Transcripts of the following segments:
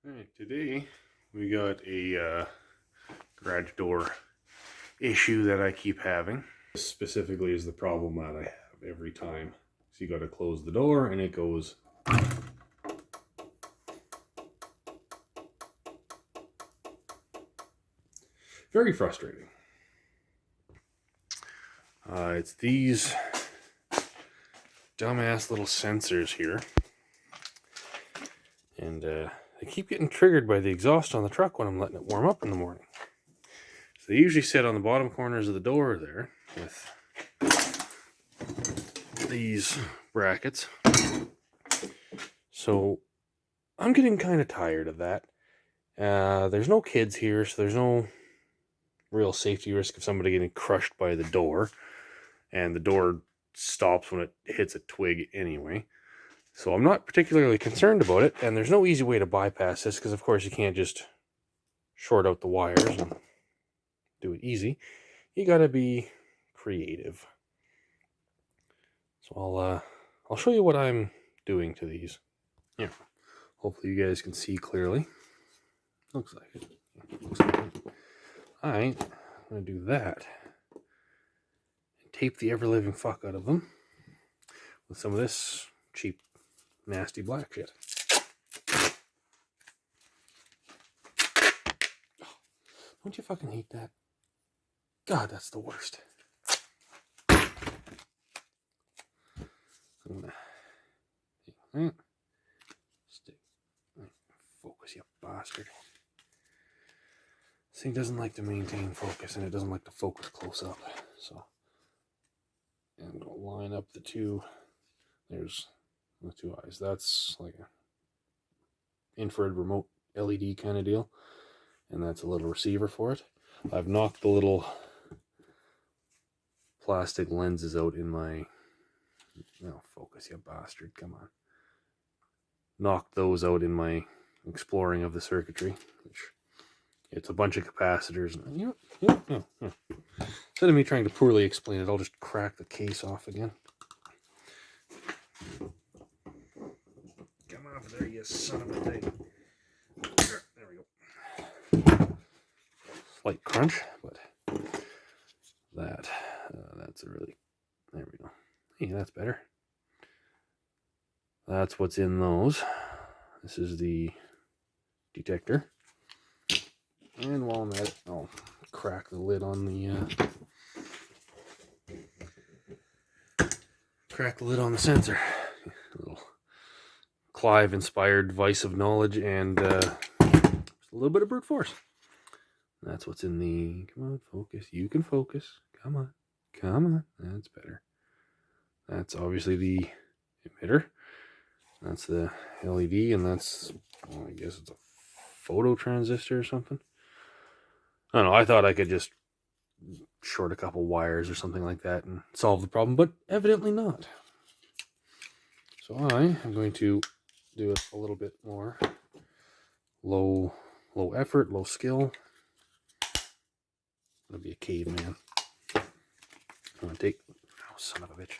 Alright, today we got a garage door issue that I keep having. This specifically is the problem that I have every time. So you got to close the door and it goes. Very frustrating. It's these dumbass little sensors here. And they keep getting triggered by the exhaust on the truck when I'm letting it warm up in the morning. So they usually sit on the bottom corners of the door there with these brackets. So I'm getting kind of tired of that. There's no kids here, so there's no real safety risk of somebody getting crushed by the door. And the door stops when it hits a twig anyway. So I'm not particularly concerned about it, and there's no easy way to bypass this, because of course you can't just short out the wires and do it easy. You gotta be creative. So I'll show you what I'm doing to these. Yeah, hopefully you guys can see clearly. Looks like it. I'm gonna do that and tape the ever-living fuck out of them with some of this cheap, nasty black shit. Don't you fucking hate that? God, that's the worst. Stick. Focus, you bastard. This thing doesn't like to maintain focus, and it doesn't like to focus close up. So I'm gonna line up the two. There's the two eyes. That's like an infrared remote LED kind of deal, and that's a little receiver for it. I've knocked the little plastic lenses out in my, no, focus, you bastard, come on. Knocked those out in my exploring of the circuitry, which it's a bunch of capacitors. And no. Instead of me trying to poorly explain it, I'll just crack the case off again. Come off there, you son of a thing. There we go. Slight crunch, but that's a really, there we go. Hey, that's better. That's what's in those. This is the detector. And while I'm at it, I'll crack the lid on the sensor. A little Clive-inspired vice of knowledge and a little bit of brute force. That's what's in the. Come on, focus. You can focus. Come on. That's better. That's obviously the emitter. That's the LED, and that's, well, I guess it's a photo transistor or something. I don't know. I thought I could just short a couple wires or something like that and solve the problem, but evidently not. So I am going to do it a little bit more low effort, low skill. I'm gonna be a caveman. I'm gonna take, oh, son of a bitch.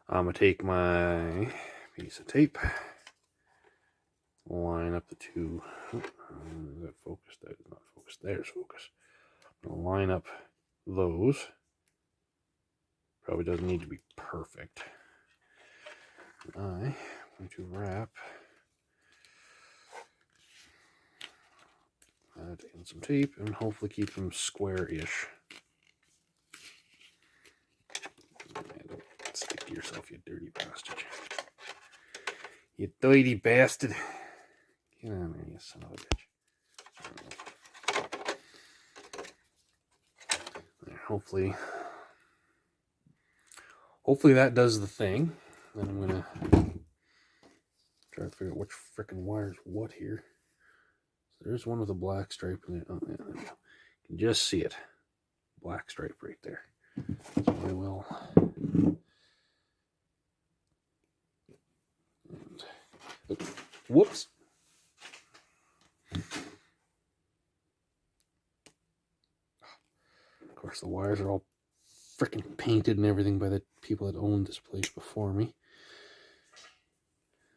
I'm gonna take my piece of tape, line up the two. Is that focused? That is not focused. There's focus. I'm gonna line up those. Probably doesn't need to be perfect. I'm going to wrap that in some tape and hopefully keep them square-ish. Don't stick to yourself, you dirty bastard. You dirty bastard. Get on there, you son of a bitch. There, hopefully that does the thing. Then I'm gonna try to figure out which frickin' wire's what here. So there's one with a black stripe in it. Oh, yeah, there we go. You can just see it. Black stripe right there. So I will. And, oh, whoops. Of course, the wires are all frickin' painted and everything by the people that owned this place before me.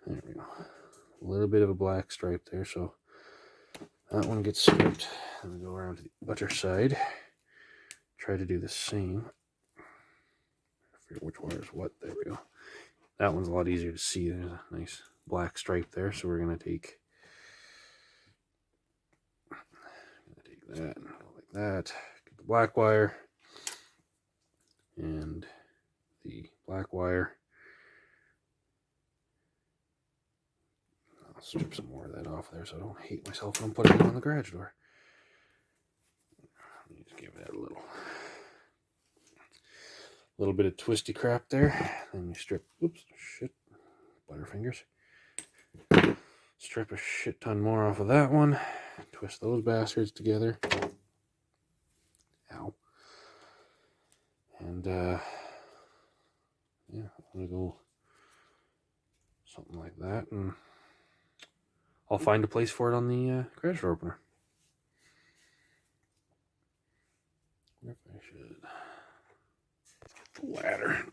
There we go. A little bit of a black stripe there, so That one gets stripped. Then we go around to the other side. Try to do the same. I forget which wire is what. There we go. That one's a lot easier to see. There's a nice black stripe there. So we're going to take that and go like that. Get the black wire and the black wire. I'll strip some more of that off there so I don't hate myself when I'm putting it on the garage door. Just give that a little bit of twisty crap there. Then you strip, oops, shit, butterfingers. Strip a shit ton more off of that one. Twist those bastards together. Ow. And yeah, I'm gonna go something like that, and I'll find a place for it on the garage door opener. If I should get the ladder.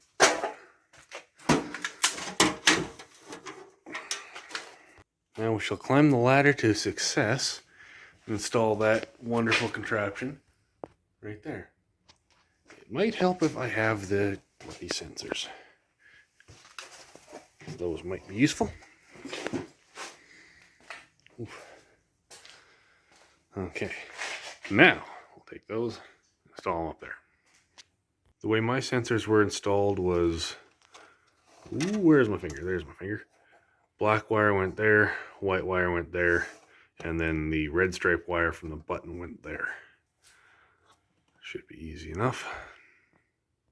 Now we shall climb the ladder to success and install that wonderful contraption right there. It might help if I have the bloody sensors. Those might be useful. Oof. Okay, now we'll take those, install them up there. The way my sensors were installed was, where's my finger? There's my finger. Black wire went there, white wire went there, and then the red stripe wire from the button went there. Should be easy enough.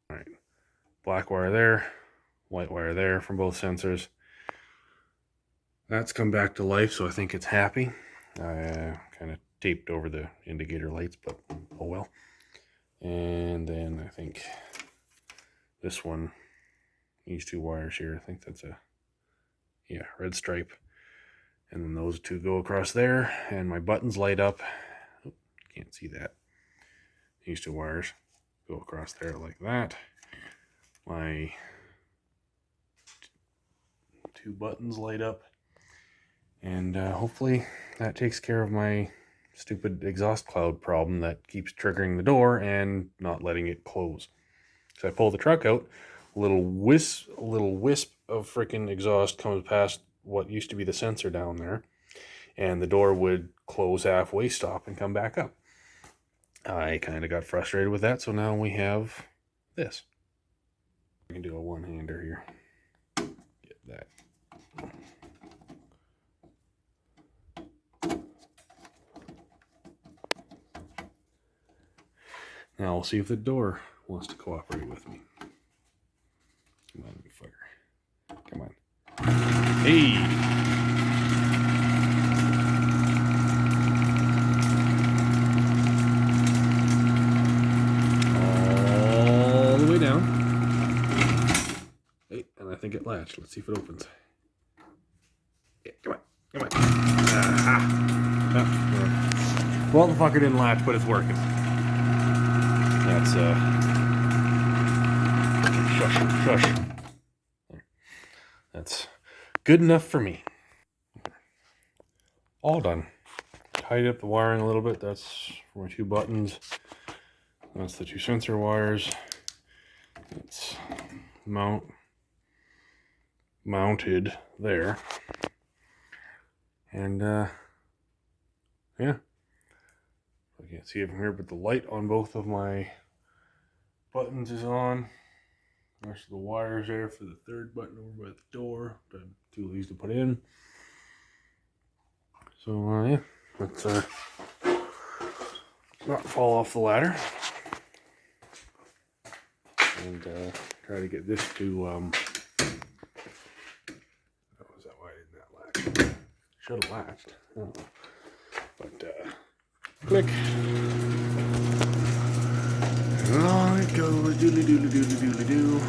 All right, black wire there, white wire there from both sensors. That's come back to life, so I think it's happy. I kind of taped over the indicator lights, but oh well. And then I think this one, these two wires here, I think that's a, yeah, red stripe. And then those two go across there, and my buttons light up. Oh, can't see that. These two wires go across there like that. My two buttons light up. And hopefully that takes care of my stupid exhaust cloud problem that keeps triggering the door and not letting it close. So I pull the truck out, a little wisp of freaking exhaust comes past what used to be the sensor down there, and the door would close halfway, stop, and come back up. I kind of got frustrated with that, so now we have this. I can do a one-hander here. Get that. Now we'll see if the door wants to cooperate with me. Come on, you fucker. Come on. Hey! All the way down. Hey, and I think it latched. Let's see if it opens. Yeah, come on. Come on. Oh, well, the fucker didn't latch, but it's working. That's shush. That's good enough for me. All done. Tidied up the wiring a little bit. That's for my two buttons. That's the two sensor wires. It's mounted there. And yeah. I can't see it from here, but the light on both of my buttons is on. The rest of the wires there for the third button over by the door. Too of these to put in. So yeah, let's not fall off the ladder. And try to get this to oh, is that why I didn't latch? Should have latched. Oh. But click. And on it goes, doodly doodly doodly doodly doo,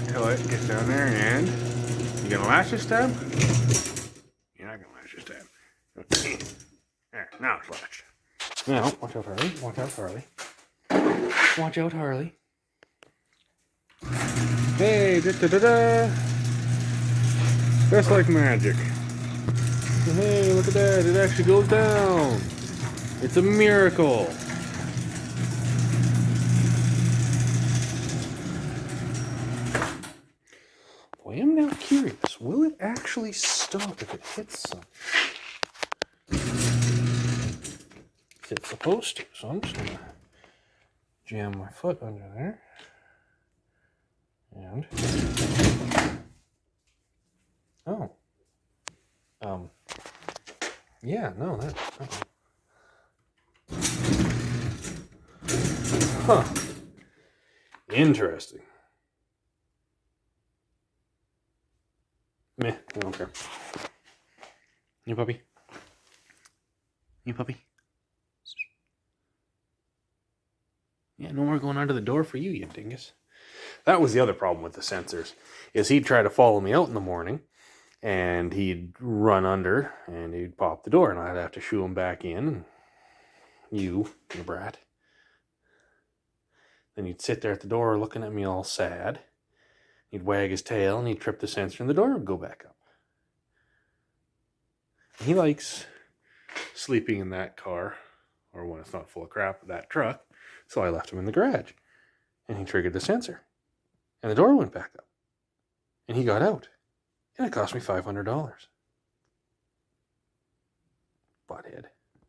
until it gets down there. And you gonna latch this time? You're not gonna latch this time. Okay. There, now it's latched. Now, watch out, Harley. Watch out, Harley. Watch out, Harley. Hey, da da da da. Just like magic. Hey, look at that. It actually goes down. It's a miracle. Boy, I'm now curious. Will it actually stop if it hits something? It's supposed to, so I'm just going to jam my foot under there. And... oh. Yeah, no, that... huh. Interesting. Meh, I don't care. You puppy? You puppy? Yeah, no more going under the door for you, you dingus. That was the other problem with the sensors, is he'd try to follow me out in the morning, and he'd run under, and he'd pop the door, and I'd have to shoo him back in, and you brat. Then he'd sit there at the door looking at me all sad. He'd wag his tail, and he'd trip the sensor, and the door would go back up. He likes sleeping in that car, or when it's not full of crap, that truck, so I left him in the garage, and he triggered the sensor, and the door went back up, and he got out, and it cost me $500. Butthead.